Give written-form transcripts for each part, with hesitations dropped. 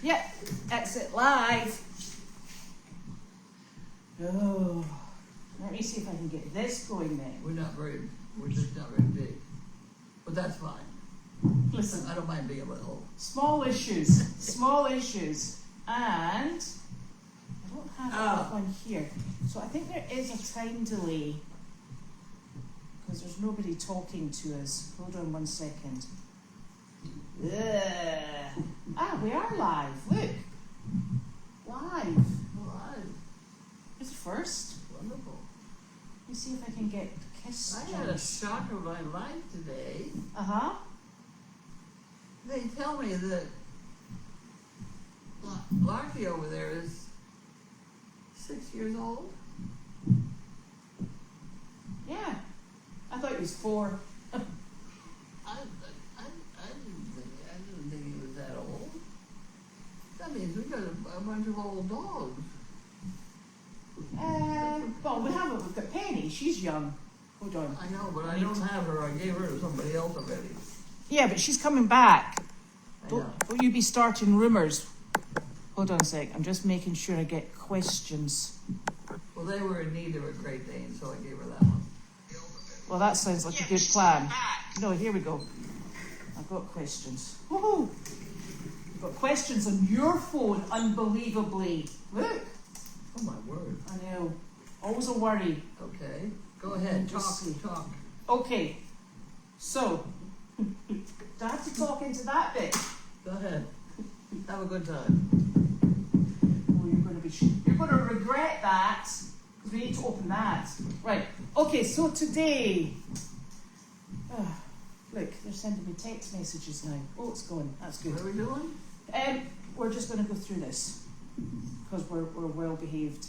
Yep, exit live. Oh, let me see if I can get this going then. We're just not very big. But that's fine. Listen, I don't mind being a little. small issues, small issues. And I don't have that one here. So I think there is a time delay because there's nobody talking to us. Hold on 1 second. We are live. Look. Live. It's the first. Wonderful. Let me see if I can get kiss. I had a shock of my life today. Uh-huh. They tell me that Larky over there is 6 years old. Yeah. I thought he was 4. I didn't think he was that old. That means we got a bunch of old dogs. Well, we've got Penny. She's young. Hold on. I know, but I don't have her. I gave her to somebody else already. Yeah, but she's coming back. I know. Don't you be starting rumours. Hold on a sec. I'm just making sure I get questions. Well, they were in need of a Great Dane, so I gave her that one. Well, that sounds like a good plan. No, here we go. I've got questions. Woohoo! I've got questions on your phone, unbelievably. Look. Oh, my word. I know. Always a worry. Okay. Go ahead. Talk. Okay. So, do I have to talk into that bit? Go ahead. Have a good time. Oh, you're going to regret that because we need to open that. Right. Okay. So today, look, they're sending me text messages now. Oh, it's gone. That's good. What are we doing? We're just going to go through this because we're well behaved.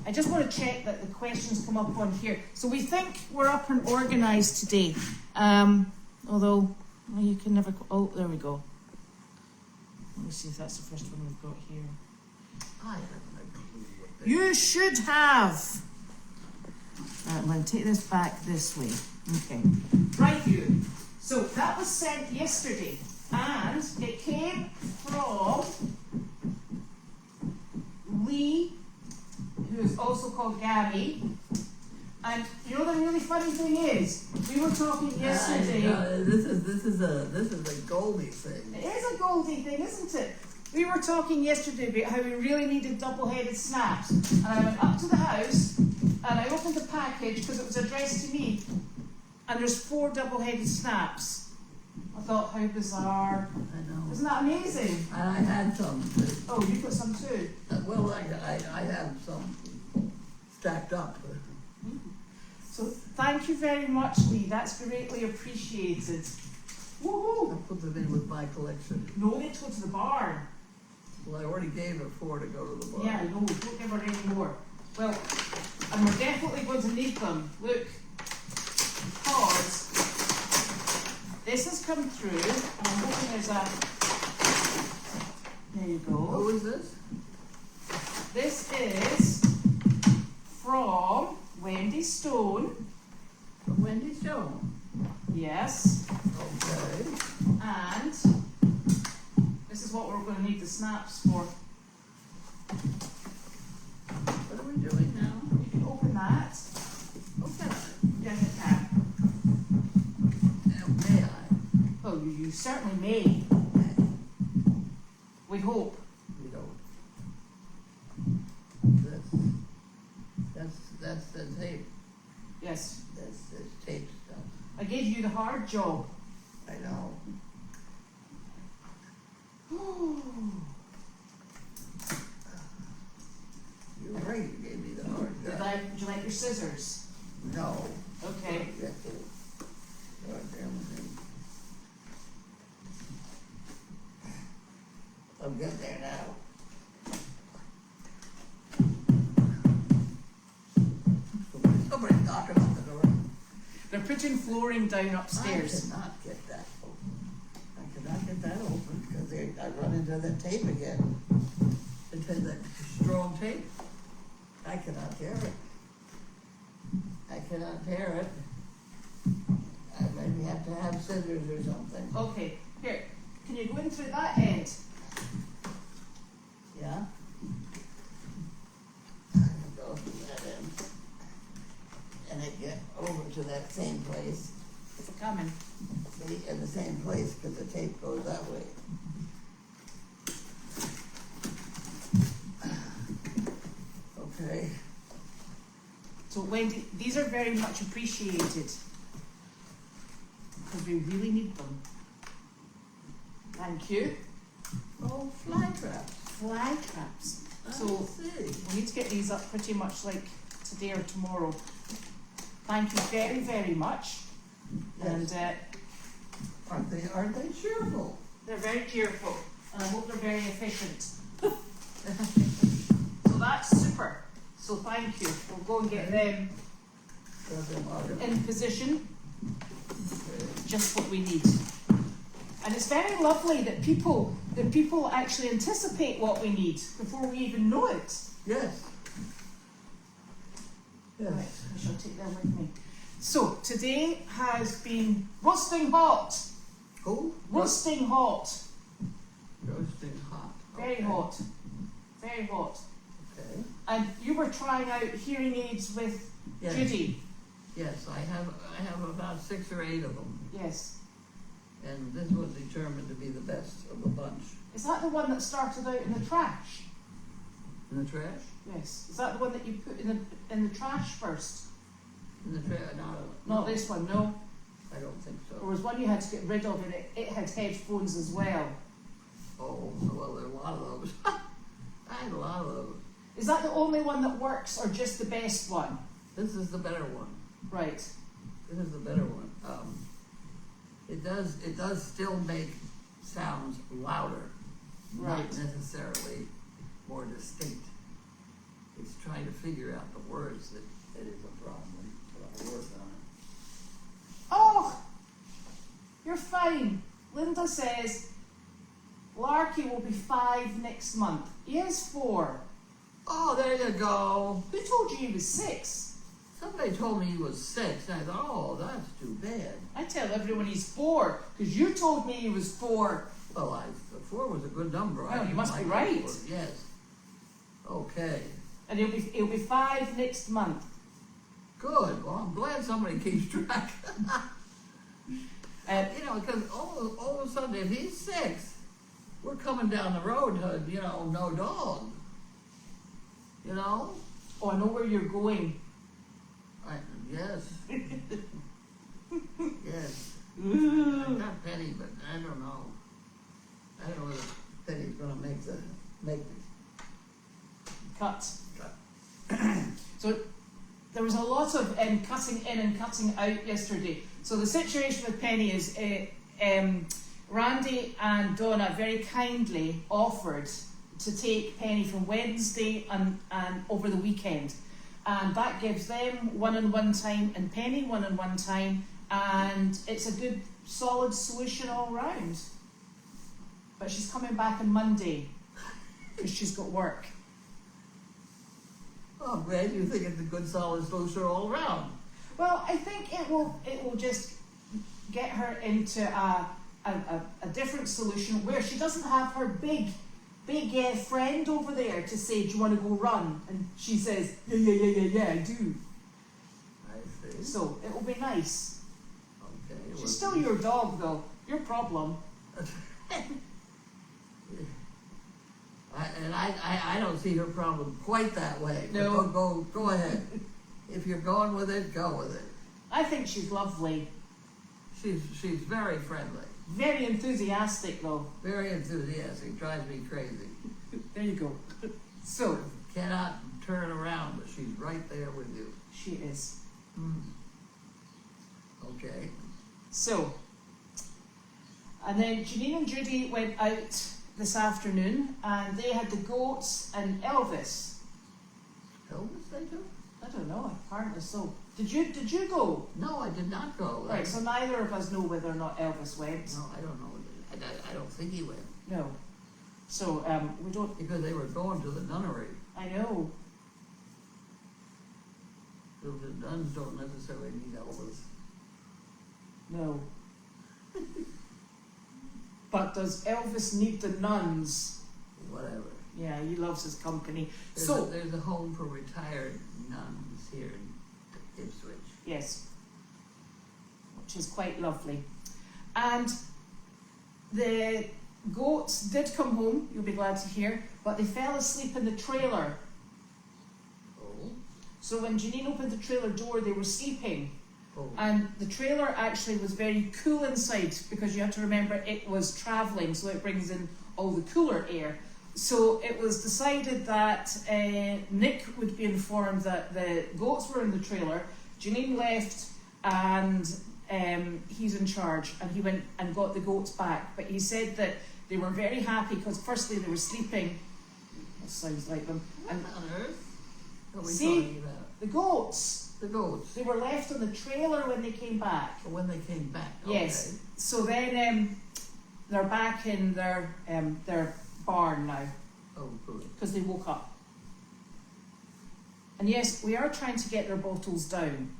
I just want to check that the questions come up on here. So we think we're up and organised today. Although, well, you can never... Oh, there we go. Let me see if that's the first one we've got here. I haven't a clue what that You should have. I'm going to take this back this way. Okay. Right, you. So that was sent yesterday. And it came from Lee, who is also called Gabby. And you know the really funny thing is, we were talking yesterday. This is a Goldy thing. It is a Goldy thing, isn't it? We were talking yesterday about how we really needed double-headed snaps. And I went up to the house and I opened the package because it was addressed to me. And there's 4 double-headed snaps. I thought, how bizarre. I know. Isn't that amazing? And I had some too. Oh, you've got some too? Well, I have some stacked up. So thank you very much, Lee. That's greatly appreciated. Woohoo! I'll put them in with my collection. No, they go to the barn. Well, I already gave her 4 to go to the bar. Yeah, I know. Don't give her any more. Well, and we're definitely going to need them. Look, because this has come through, and I'm hoping there's a... There you go. Who is this? This is from Wendy Stone. From Wendy Stone. Yes. Okay. And this is what we're going to need the snaps for. What are we doing now? You can open that. Okay. Yes, it can. Now, may I? Oh, you certainly may. We hope. We don't. That's the tape. Yes. That's the tape stuff. I gave you the hard job. I know. You're right, you gave me the hard job. Would you like your scissors? No. Okay. That's it. Goddamn thing. I'm getting there now. Somebody's knocking on the door. They're putting flooring down upstairs. I cannot get that open. I cannot get that open because I run into the tape again. Into that strong tape. I cannot tear it. I cannot tear it. I maybe have to have scissors or something. Okay, here. Can you go in through that end, Yeah. I go through that end. And I get over to that same place, it's coming. see, in the same place, because the tape goes that way. Okay. So Wendy, these are very much appreciated because we really need them. Thank you. Oh, fly traps. Fly traps. I So see. we need to get these up pretty much like today or tomorrow. Thank you very, very much. Yes. And Aren't they cheerful? they're very cheerful, and I hope they're very efficient. So that's super. So thank you. We'll go and get them in position. Just what we need. And it's very lovely that people actually anticipate what we need before we even know it. Yes. Yes. Right, I shall take them with me. So today has been roasting hot. Who? Roasting hot. Roasting hot. Very Okay. hot. Very hot. Okay. And you were trying out hearing aids with Yes. Judy. Yes, I have about 6 or 8 of them, Yes. and this was determined to be the best of the bunch. Is that the one that started out in the trash? In the trash? Yes. Is that the one that you put in the trash first? In the trash? No. Not this one, no. I don't think There so. was one you had to get rid of, and it had headphones as well. Oh, well, there are a lot of those. I had a lot of those. Is that the only one that works, or just the best one? This is the better one. Right. This is the better one. It does still make sounds louder, Right. not necessarily more distinct. It's trying to figure out the words that is a problem, but I'll work on it. Oh, you're fine. Linda says Larky will be 5 next month. He is 4. Oh, there you go. Who told you he was 6? Somebody told me he was 6, and I thought, oh, that's too bad. I tell everyone he's 4 because you told me he was 4. Well, 4 was a good number. Well, you didn't must be like right. 4. Yes. Okay. And he'll be 5 next month. Good. Well, I'm glad somebody keeps track. You know, because all of a sudden, if he's 6, we're coming down the road to, no dog. You know? Oh, I know where you're going. Yes. Yes. I Ooh. got Penny, but I don't know. I don't know whether Penny's gonna make the Cut. cut. So there was a lot of cutting in and cutting out yesterday. So the situation with Penny is Randy and Donna very kindly offered to take Penny from Wednesday and over the weekend. And that gives them one-on-one time and Penny one-on-one time, and it's a good solid solution all round. But she's coming back on Monday because she's got work. Oh, I'm glad you think it's a good solid solution all around. Well, I think it will just get her into a different solution where she doesn't have her big friend over there to say, do you want to go run? And she says, yeah, I do. I see. So it will be nice. Okay. She's still your dog though, your problem. I don't see her problem quite that way. But No. Go ahead. If you're going with it, go with it. I think she's lovely. She's very friendly, Very enthusiastic though. very enthusiastic. Drives me crazy. There you go. So, Cannot turn around, but she's right there with you. she is. Okay. So, and then Janine and Judy went out this afternoon and they had the goats and Elvis. Elvis, they do? I don't know, apparently so. Did you go? No, I did not go. Right, so neither of us know whether or not Elvis went. No, I don't know. I don't think he went. No. So, we don't, Because they were going to the nunnery. I know. So the nuns don't necessarily need Elvis. No. But does Elvis need the nuns? Whatever. Yeah, he loves his company. There's a home for retired nuns here in Ipswich. Yes, which is quite lovely. And the goats did come home, you'll be glad to hear, but they fell asleep in the trailer. Oh. So when Janine opened the trailer door, they were sleeping. Oh. And the trailer actually was very cool inside, because you have to remember it was travelling, so it brings in all the cooler air. So it was decided that Nick would be informed that the goats were in the trailer. Janine left, and he's in charge, and he went and got the goats back. But he said that they were very happy because firstly they were sleeping. That sounds like them. And What on earth are we see, talking about? the goats, The goats. they were left on the trailer when they came back. When they came back. Yes. So then they're back in their barn now, Okay. Oh, good. because they woke up. And yes, we are trying to get their bottles down.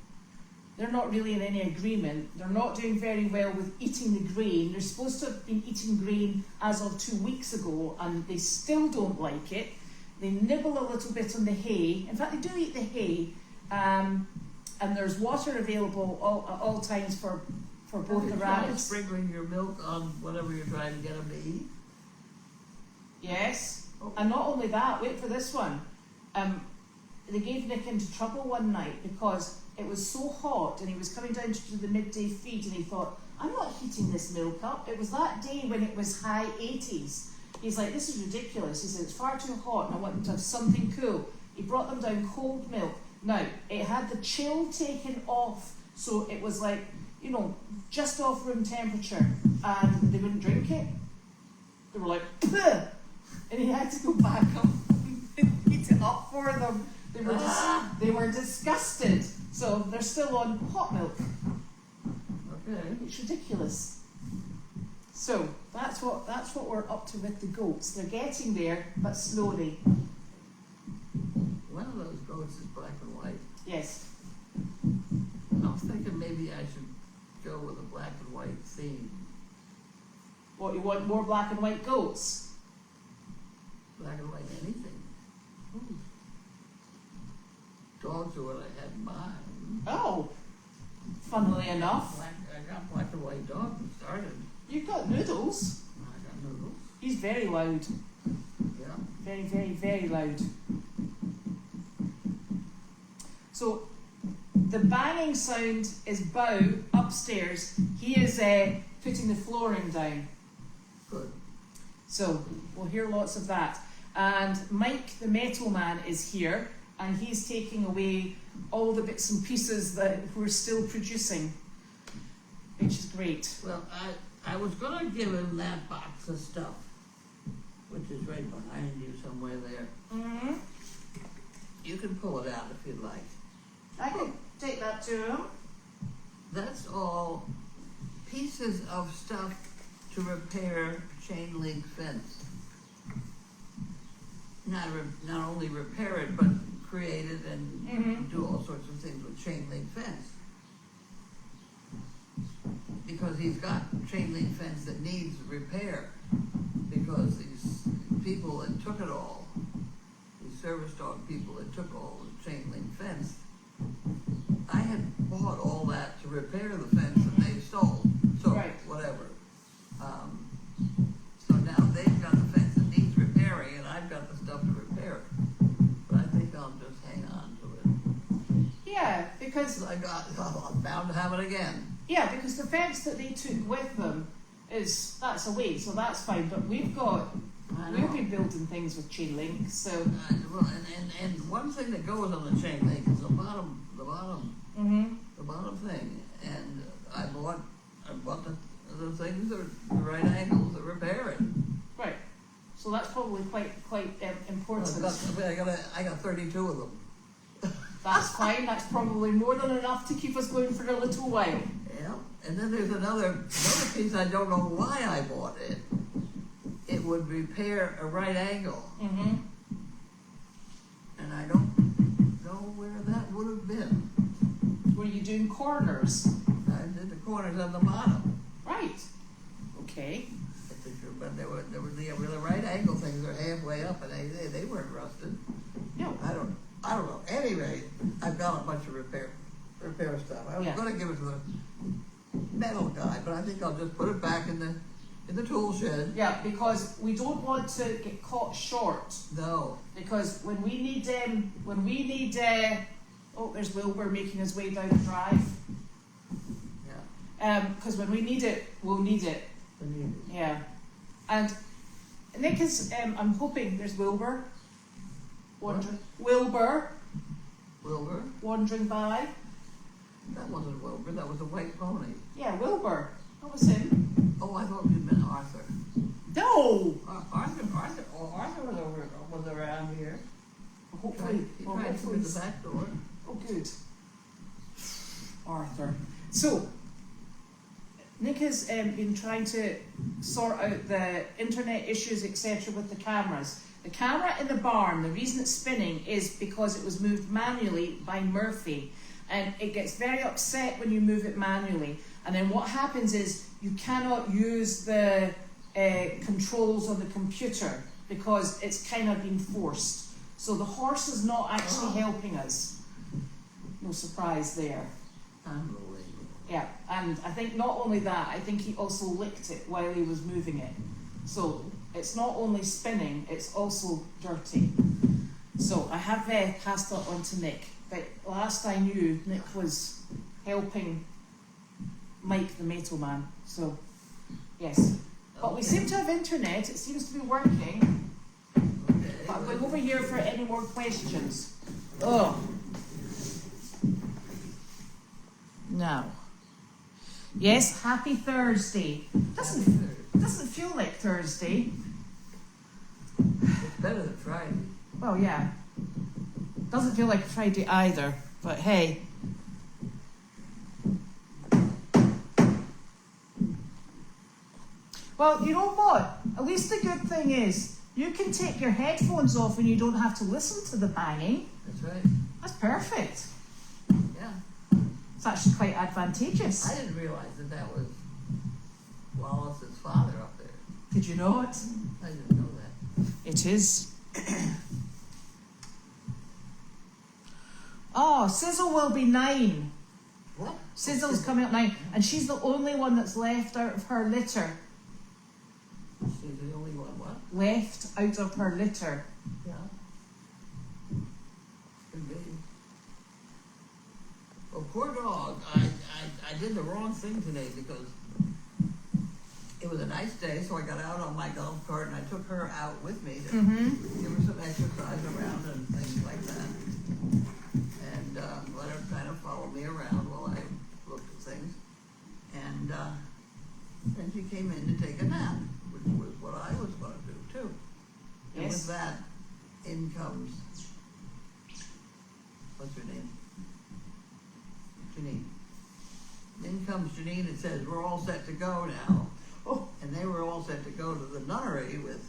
They're not really in any agreement. They're not doing very well with eating the grain. They're supposed to have been eating grain as of 2 weeks ago, and they still don't like it. They nibble a little bit on the hay. In fact, they do eat the hay. And there's water available at all times for both the rabbits. Sprinkling your milk on whatever you're trying to get them to eat. Yes. Oh. And not only that, wait for this one. They gave Nick into trouble one night because it was so hot and he was coming down to do the midday feed, and he thought, I'm not heating this milk up. It was that day when it was high 80s. He's like, this is ridiculous. He said, it's far too hot and I want them to have something cool. He brought them down cold milk. Now, it had the chill taken off, so it was like, just off room temperature, and they wouldn't drink it. They were like, "Puh!" And he had to go back up and heat it up for them. They were disgusted. So they're still on hot milk. Okay. It's ridiculous. So that's what we're up to with the goats. They're getting there, but slowly. One of those goats is black and white. Yes. I was thinking maybe I should go with a black and white theme. What, you want more black and white goats? Black and white anything. Ooh. Dogs are what I had in mind. Oh, funnily enough, I got black and white dogs that started. you've got Noodles. I got noodles. He's very loud. Yeah. Very, very, very loud. So the banging sound is Bow upstairs. He is putting the flooring down. Good. So we'll hear lots of that. And Mike, the metal man, is here, and he's taking away all the bits and pieces that we're still producing, which is great. Well, I was going to give him that box of stuff, which is right behind you somewhere there. Mm-hmm. You can pull it out if you'd like. I can take that to him. That's all pieces of stuff to repair chain link fence. Not only repair it, but create it and do all sorts of things with chain link fence. Because he's got chain link fence that needs repair. Because these people that took it all, these service dog people that took all the chain link fence, I had bought all that to repair the fence that they stole. So Right. whatever. So now they've got the fence that needs repairing, and I've got the stuff to repair it. But I think I'll just hang on to it. Yeah, because I'm bound to have it again. because the fence that they took with them that's away, so that's fine. But we'll be building things with chain link, so. Well, and one thing that goes on the chain link is the bottom thing. And I bought the things that are the right angles that repair it. Right. So that's probably quite important. I got 32 of them. That's fine. That's probably more than enough to keep us going for a little while. Yeah. And then there's another piece. I don't know why I bought it. It would repair a right angle. Mm-hmm. And I don't know where that would have been. Were you doing corners? I did the corners on the bottom. Right. Okay. At the the right angle things are halfway up, and they weren't rusted. No. I don't know. Anyway, I've got a bunch of repair stuff. I was going to give it to the metal guy, but I think I'll just put it back in the tool shed. Yeah, because we don't want to get caught short. No. Because when we need, oh, there's Wilbur making his way down the drive. Yeah. Because when we need it, we'll need it. Yeah. And Nick is, I'm hoping there's Wilbur. Wilbur. Wandering by. That wasn't Wilbur, that was a white pony. Yeah, Wilbur. That was him. Oh, I thought you meant Arthur. No! Arthur was around here. Hopefully. He tried through the back door. Oh, good. Arthur. So, Nick has been trying to sort out the internet issues, etc. with the cameras. The camera in the barn, the reason it's spinning is because it was moved manually by Murphy. And it gets very upset when you move it manually. And then what happens is you cannot use the controls on the computer because it's kind of been forced. So the horse is not actually helping us. No surprise there. Unbelievable. Yeah, and I think not only that, I think he also licked it while he was moving it. So it's not only spinning, it's also dirty. So I have passed it on to Nick. But last I knew, Nick was helping Mike the Metal Man. So, yes. But we seem to have internet. It seems to be working. Okay. But I'm going over here for any more questions. Oh. Now. Yes, happy Thursday. Doesn't feel like Thursday. It's better than Friday. Well, yeah. Doesn't feel like Friday either, but hey. Well, you know what? At least the good thing is you can take your headphones off and you don't have to listen to the banging. That's right. That's perfect. Yeah. It's actually quite advantageous. I didn't realize that was Wallace's father up there. Did you know it? I didn't know that. It is. Oh, Sizzle will be 9. What? Sizzle's coming up 9, and she's the only one that's left out of her litter. She's the only one, what? Left out of her litter. Yeah. Could be. Well, poor dog. I did the wrong thing today because it was a nice day, so I got out on my golf cart and I took her out with me to give her some exercise around and things like that. And let her kind of follow me around while I looked at things. And then she came in to take a nap, which was what I was going to do too. And Yes. with that, in comes, what's her name? Janine. In comes Janine and says, we're all set to go now. Oh. And they were all set to go to the nunnery with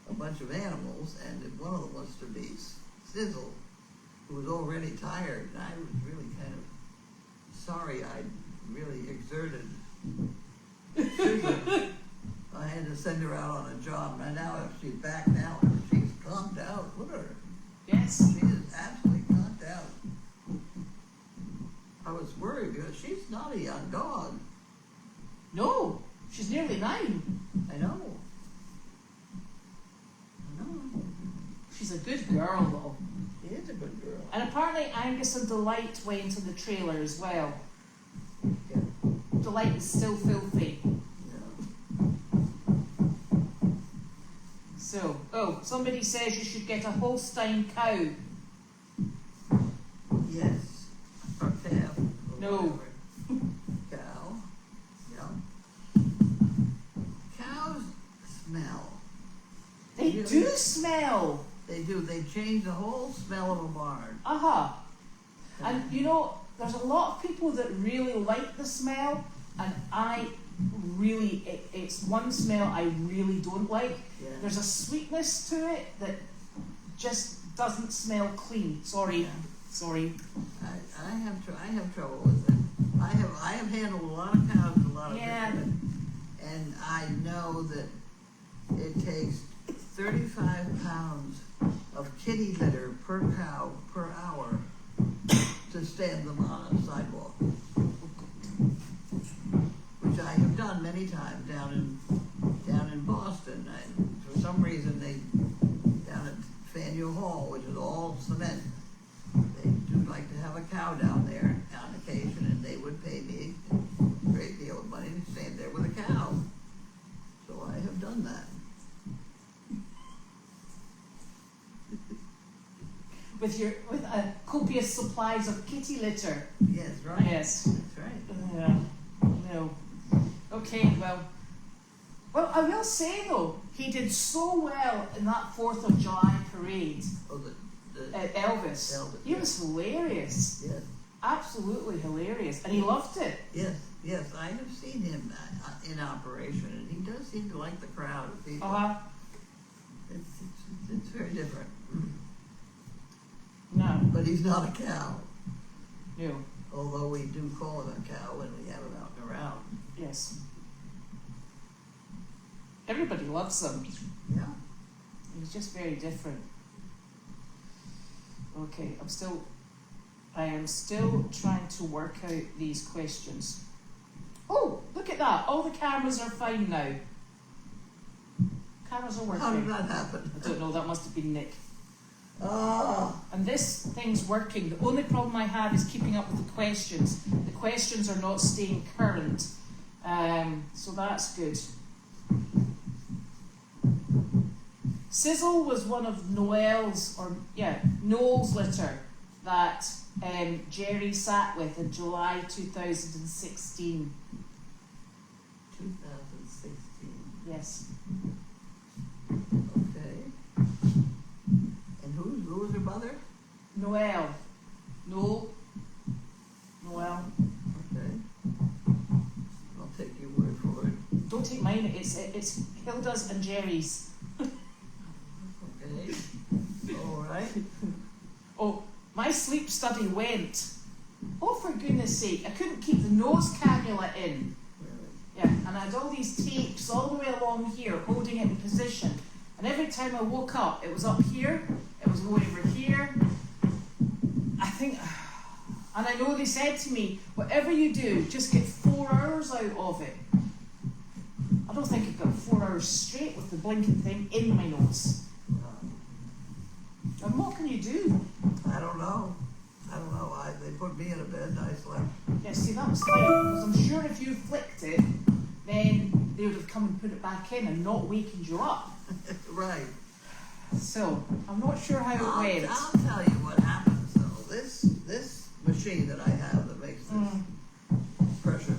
a bunch of animals, and one of them was to be Sizzle, who was already tired, and I was really kind of sorry I'd really exerted Sizzle. I had to send her out on a job, and now she's back now, and she's calmed out. Look at her. Yes. She is absolutely calmed out. I was worried because she's not a young dog. No, she's nearly 9. I know. She's a good girl, though. She is a good girl. And apparently Angus and Delight went in the trailer as well. Yeah. Delight is still filthy. Yeah. So, oh, somebody says you should get a Holstein cow. Yes. Or calf. Or No. whatever. Cow. Yeah. Cows smell. They Really? do smell. They do. They change the whole smell of a barn. Uh-huh. And you know, there's a lot of people that really like the smell, and I really, it's one smell I really don't like. Yeah. There's a sweetness to it that just doesn't smell clean. Sorry. Yeah. Sorry. I have trouble with it. I have handled a lot of cows and a lot of Yeah. different, and I know that it takes 35 pounds of kitty litter per cow per hour to stand them on a sidewalk. Which I have done many times down in Boston. For some reason down at Faneuil Hall, which is all cement, they do like to have a cow down there on occasion, and they would pay me a great deal of money to stand there with a cow. So I have done that. With copious supplies of kitty litter. Yes, right. Yes. That's right. Yeah. No. Okay, well, I will say though, he did so well in that 4th of July parade Oh, at Elvis. He was hilarious. Yes. Absolutely hilarious. And he loved it. Yes, I have seen him in operation, and he does seem to like the crowd of people. It's very different. No. But he's not a cow. No. Although we do call him a cow when we have him out and around. Yes. Everybody loves him. Yeah. He's just very different. Okay, I am still trying to work out these questions. Oh, look at that. All the cameras are fine now. Cameras are working. How did that happen? I don't know, that must have been Nick. Oh. And this thing's working. The only problem I have is keeping up with the questions. The questions are not staying current. So that's good. Sizzle was one of Noel's litter that Jerry sat with in July 2016. 2016. Yes. Okay. And who was her mother? Noel. Noel. Okay. I'll take your word for it. Don't take mine. It's Hilda's and Jerry's. Okay. All right. Oh, my sleep study went. Oh, for goodness sake! I couldn't keep the nose cannula in. Really? Yeah, and I had all these tapes all the way along here, holding it in position. And every time I woke up, it was up here. It was going over here. I think, and I know they said to me, whatever you do, just get 4 hours out of it. I don't think I got 4 hours straight with the blinking thing in my nose. And what can you do? I don't know. They put me in a bed and I slept. Yeah, see, that was fine, because I'm sure if you flicked it, then they would have come and put it back in and not wakened you up. Right. So, I'm not sure how it went. I'll tell you what happens though. This machine that I have that makes this pressure,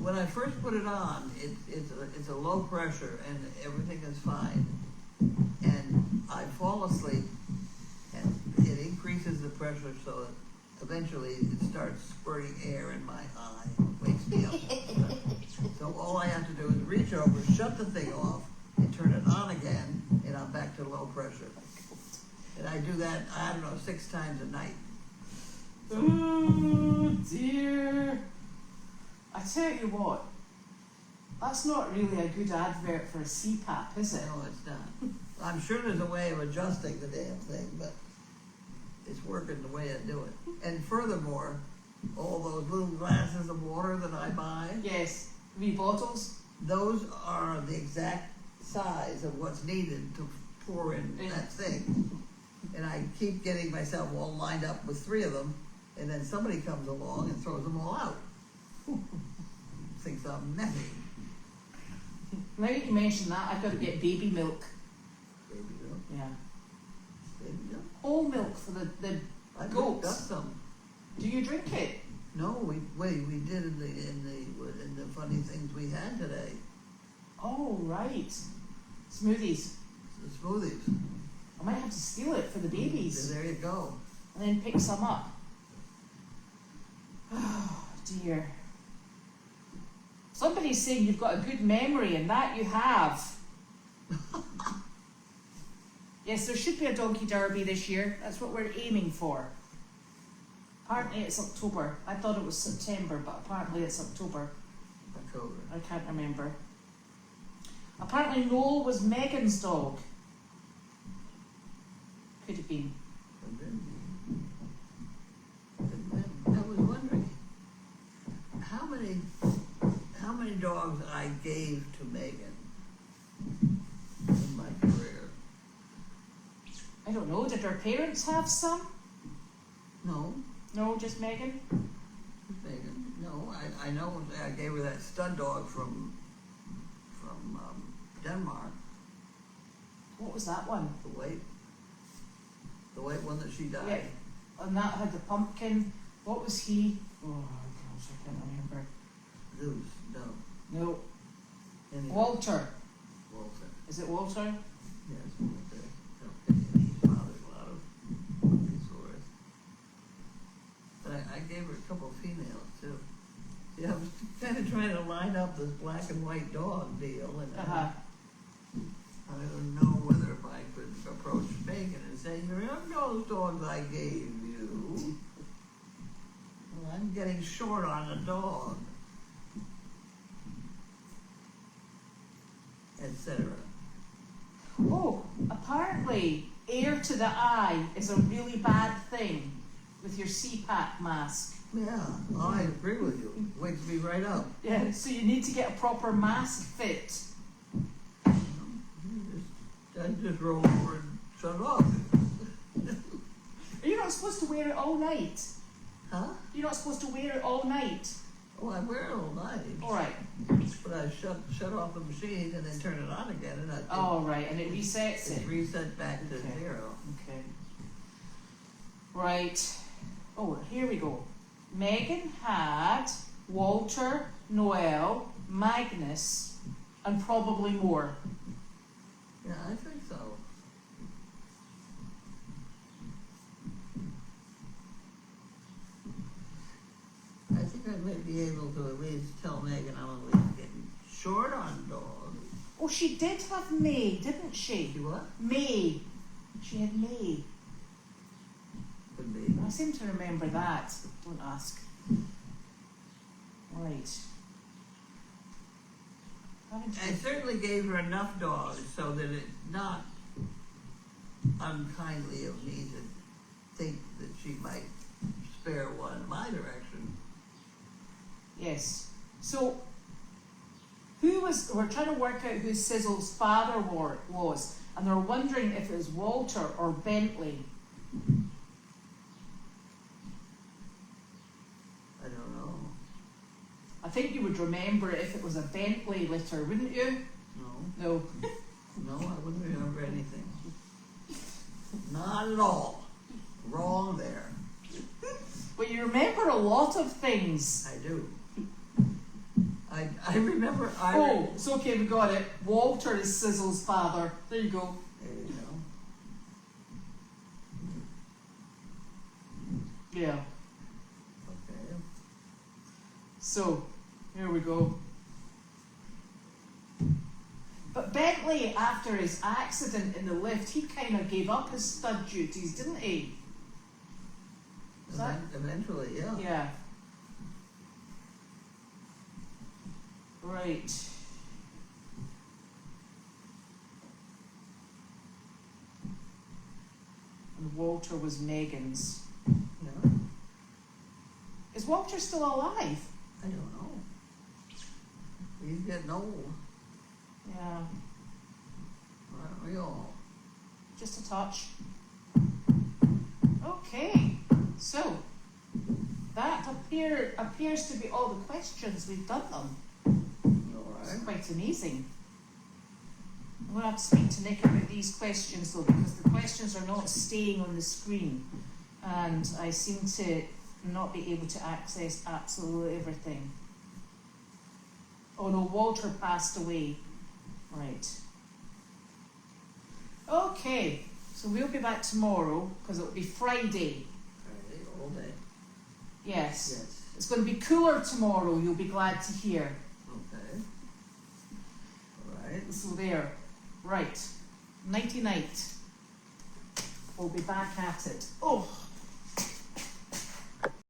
when I first put it on, it's a low pressure and everything is fine. And I fall asleep and it increases the pressure so that eventually it starts squirting air in my eye, wakes me up. So all I have to do is reach over, shut the thing off, and turn it on again, and I'm back to low pressure. And I do that, I don't know, 6 times a night. Oh dear. I tell you what, that's not really a good advert for a CPAP, is it? No, it's not. I'm sure there's a way of adjusting the damn thing, but it's working the way I do it. And furthermore, all those little glasses of water that I buy, Yes, wee bottles. those are the exact size of what's needed to pour in that thing. And I keep getting myself all lined up with 3 of them, and then somebody comes along and throws them all out. Thinks I'm messy. Now that you mention that, I've got to get baby milk. Baby milk, Yeah. baby milk. Whole milk for the I goats. got some. Do you drink it? No, we did in the funny things we had today. Oh, right. Smoothies. The smoothies. I might have to steal it for the babies. There you go. And then pick some up. Oh, dear. Somebody's saying you've got a good memory, and that you have. Yes, there should be a donkey derby this year. That's what we're aiming for. Apparently it's October. I thought it was September, but apparently it's October. October. I can't remember. Apparently Noel was Megan's dog. Could have been. I was wondering how many dogs I gave to Megan in my career. I don't know, did her parents have some? No, No, just Megan? Megan. No, I know I gave her that stud dog from Denmark. What was that one? The white one that she died. Yeah, and that had the pumpkin. What was he? Oh gosh, I can't remember. Zeus, no. No, Anyway, Walter. Walter. Is it Walter? Yes, Walter. Okay, he's fathered a lot of resource. But I gave her a couple of females too. See, I was kind of trying to line up this black and white dog deal, and I don't know whether if I could approach Megan and say, "You remember those dogs I gave you? Well, I'm getting short on a dog," etc. Oh, apparently air to the eye is a really bad thing with your CPAP mask. Yeah, I agree with you. Wakes me right up. Yeah, so you need to get a proper mask fit. I just roll over and shut off. Are you not supposed to wear it all night? Huh? You're not supposed to wear it all night? Oh, I wear it all night. All right. But I shut off the machine and then turn it on again, and All right, and it resets it's it. reset back to Okay. 0. Okay. Right. Oh, here we go. Megan had Walter, Noel, Magnus, and probably more. Yeah, I think so. I think I might be able to at least tell Megan I'm at least getting short on dogs. Oh, she did have May, didn't she? See what? May. She had May. Could be. I seem to remember that. Don't ask. Right. I certainly gave her enough dogs so that it's not unkindly of me to think that she might spare one in my direction. Yes. So, we're trying to work out who Sizzle's father was, and they're wondering if it was Walter or Bentley. I don't know. I think you would remember it if it was a Bentley litter, wouldn't you? No. No. No, I wouldn't remember anything. Not at all. Wrong there. But you remember a lot of things. I do. I remember. Oh, it's okay, we got it. Walter is Sizzle's father. There you go. There you go. Yeah. Okay. So, here we go. But Bentley, after his accident in the lift, he kind of gave up his stud duties, didn't he? Is that? Eventually, yeah. Yeah. Right. And Walter was Megan's. Yeah. Is Walter still alive? I don't know. He's getting old. Yeah. Aren't we all? Just a touch. Okay. So, that appears to be all the questions. We've done them. All It's right. quite amazing. I'm going to have to speak to Nick about these questions though, because the questions are not staying on the screen, and I seem to not be able to access absolutely everything. Oh no, Walter passed away. Right. Okay, so we'll be back tomorrow because it'll be Friday. Friday, all day. Yes. Yes. It's going to be cooler tomorrow, you'll be glad to hear. Okay. All right. So there. Right. Nighty night. We'll be back at it. Oh!